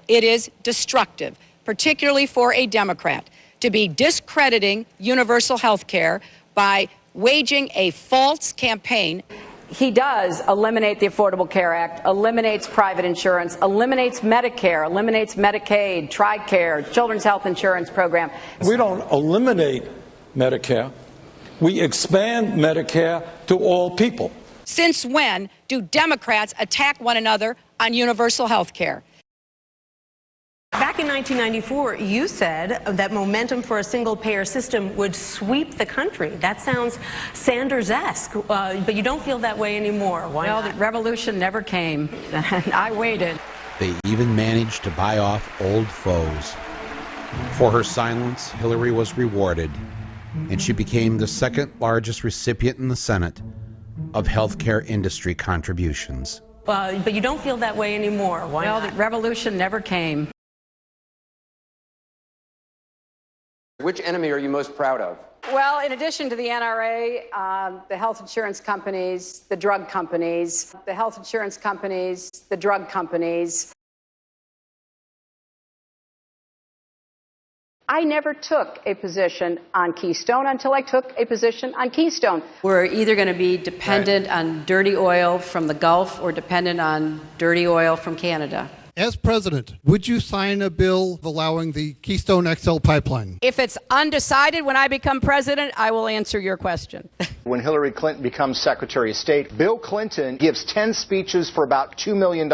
it is destructive, particularly for a Democrat, to be discrediting universal health care by waging a false campaign. He does eliminate the Affordable Care Act, eliminates private insurance, eliminates Medicare, eliminates Medicaid, TRICARE, Children's Health Insurance Program. We don't eliminate Medicare. We expand Medicare to all people. Since when do Democrats attack one another on universal health care? Back in 1994, you said that momentum for a single-payer system would sweep the country. That sounds Sanders-esque, but you don't feel that way anymore. Why not? Well, the revolution never came, and I waited. They even managed to buy off old foes. For her silence, Hillary was rewarded, and she became the second largest recipient in the Senate of healthcare industry contributions. But you don't feel that way anymore. Why not? Well, the revolution never came. Which enemy are you most proud of? Well, in addition to the NRA, the health insurance companies, the drug companies, the health insurance companies, the drug companies. I never took a position on Keystone until I took a position on Keystone. We're either going to be dependent on dirty oil from the Gulf or dependent on dirty oil from Canada. As president, would you sign a bill allowing the Keystone XL pipeline? If it's undecided when I become president, I will answer your question. When Hillary Clinton becomes Secretary of State, Bill Clinton gives 10 speeches for about $2 million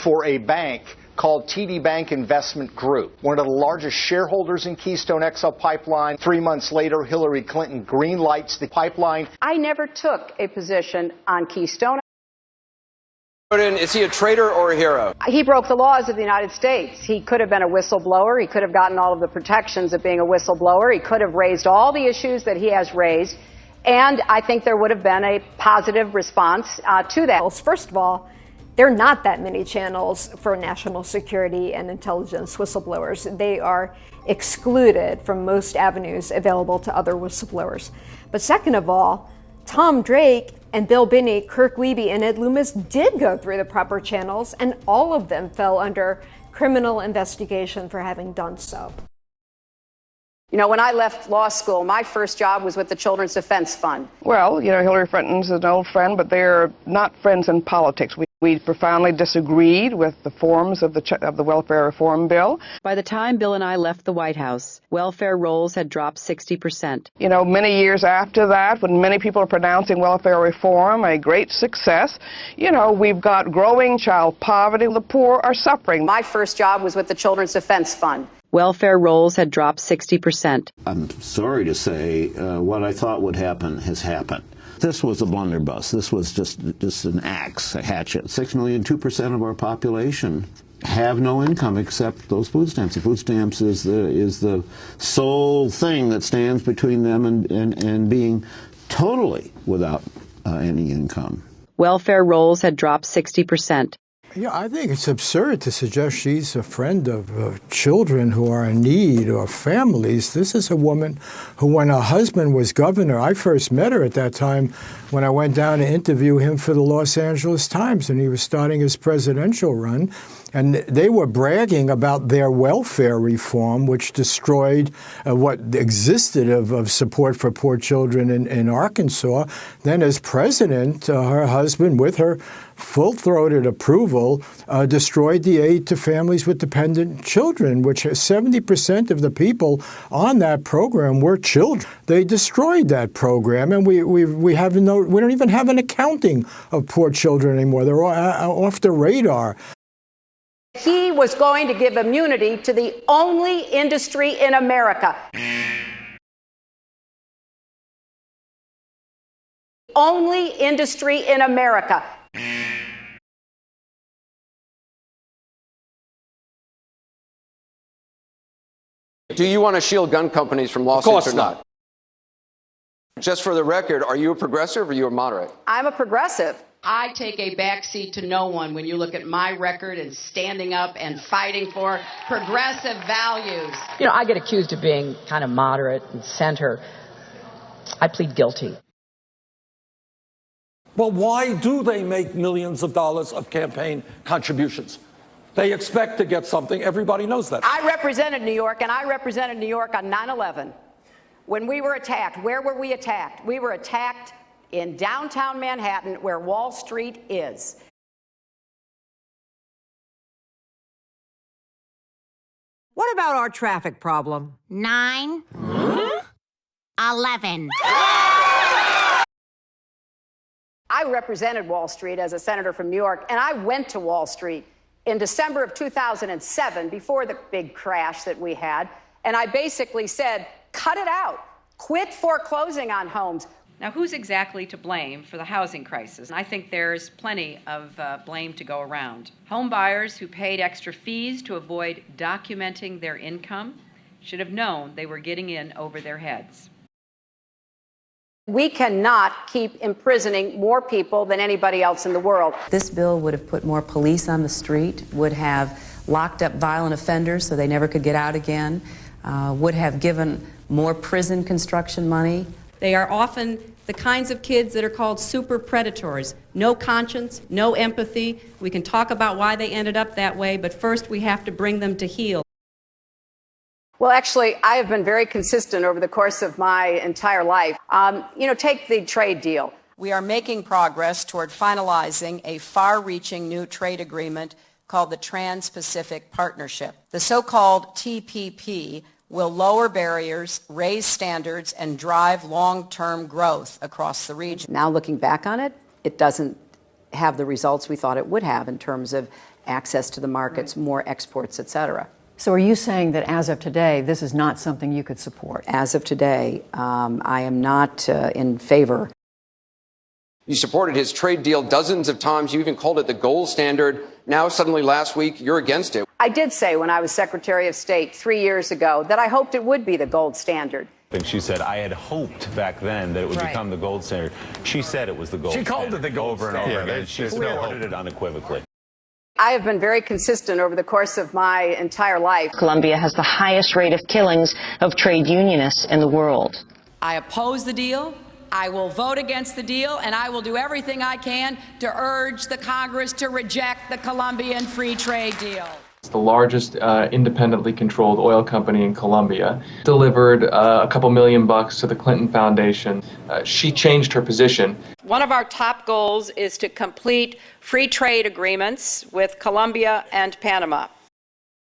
for a bank called TD Bank Investment Group, one of the largest shareholders in Keystone XL pipeline. 3 months later, Hillary Clinton greenlights the pipeline. I never took a position on Keystone. Is he a traitor or a hero? He broke the laws of the United States. He could have been a whistleblower. He could have gotten all of the protections of being a whistleblower. He could have raised all the issues that he has raised. And I think there would have been a positive response to that. First of all, there are not that many channels for national security and intelligence whistleblowers. They are excluded from most avenues available to other whistleblowers. But second of all, Tom Drake and Bill Binney, Kirk Wiebe, and Ed Loomis did go through the proper channels, and all of them fell under criminal investigation for having done so. You know, when I left law school, my first job was with the Children's Defense Fund. Well, you know, Hillary Clinton's an old friend, but they're not friends in politics. We profoundly disagreed with the forms of the welfare reform bill. By the time Bill and I left the White House, welfare rolls had dropped 60%. You know, many years after that, when many people are pronouncing welfare reform a great success, you know, we've got growing child poverty. The poor are suffering. My first job was with the Children's Defense Fund. Welfare rolls had dropped 60%. I'm sorry to say what I thought would happen has happened. This was a blunderbuss. This was just an axe, a hatchet. 6 million, 2% of our population have no income except those food stamps. The food stamps is the sole thing that stands between them and being totally without any income. Welfare rolls had dropped 60%. Yeah, I think it's absurd to suggest she's a friend of children who are in need or families. This is a woman who, when her husband was governor, I first met her at that time when I went down to interview him for the Los Angeles Times, and he was starting his presidential run. And they were bragging about their welfare reform, which destroyed what existed of support for poor children in Arkansas. Then as president, her husband, with her full-throated approval, destroyed the aid to families with dependent children, which 70% of the people on that program were children. They destroyed that program, and we don't even have an accounting of poor children anymore. They're off the radar. He was going to give immunity to the only industry in America. Only industry in America. Do you want to shield gun companies from lawsuits or not? Of course not. Just for the record, are you a progressive or are you a moderate? I'm a progressive. I take a backseat to no one when you look at my record and standing up and fighting for progressive values. You know, I get accused of being kind of moderate and center. I plead guilty. Well, why do they make millions of dollars of campaign contributions? They expect to get something. Everybody knows that. I represented New York, and I represented New York on 9/11. When we were attacked, where were we attacked? We were attacked in downtown Manhattan, where Wall Street is. What about our traffic problem? 9, 11. I represented Wall Street as a senator from New York, and I went to Wall Street in December of 2007, before the big crash that we had, and I basically said, cut it out. Quit foreclosing on homes. Now, who's exactly to blame for the housing crisis? I think there's plenty of blame to go around. Home buyers who paid extra fees to avoid documenting their income should have known they were getting in over their heads. We cannot keep imprisoning more people than anybody else in the world. This bill would have put more police on the street, would have locked up violent offenders so they never could get out again, would have given more prison construction money. They are often the kinds of kids that are called super predators. No conscience, no empathy. We can talk about why they ended up that way, but first we have to bring them to heel. Well, actually, I have been very consistent over the course of my entire life. Take the trade deal. We are making progress toward finalizing a far-reaching new trade agreement called the Trans-Pacific Partnership. The so-called TPP will lower barriers, raise standards, and drive long-term growth across the region. Now, looking back on it, it doesn't have the results we thought it would have in terms of access to the markets, more exports, et cetera. So are you saying that as of today, this is not something you could support? As of today, I am not in favor. You supported his trade deal dozens of times. You even called it the gold standard. Now, suddenly last week, you're against it. I did say when I was Secretary of State 3 years ago that I hoped it would be the gold standard. And she said, I had hoped back then that it would become the gold standard. She said it was the gold standard. She called it the gold over standard. and over again. She supported it unequivocally. I have been very consistent over the course of my entire life. Colombia has the highest rate of killings of trade unionists in the world. I oppose the deal. I will vote against the deal, and I will do everything I can to urge the Congress to reject the Colombian free trade deal. It's the largest independently controlled oil company in Colombia. Delivered a couple $1 million to the Clinton Foundation. She changed her position. One of our top goals is to complete free trade agreements with Colombia and Panama.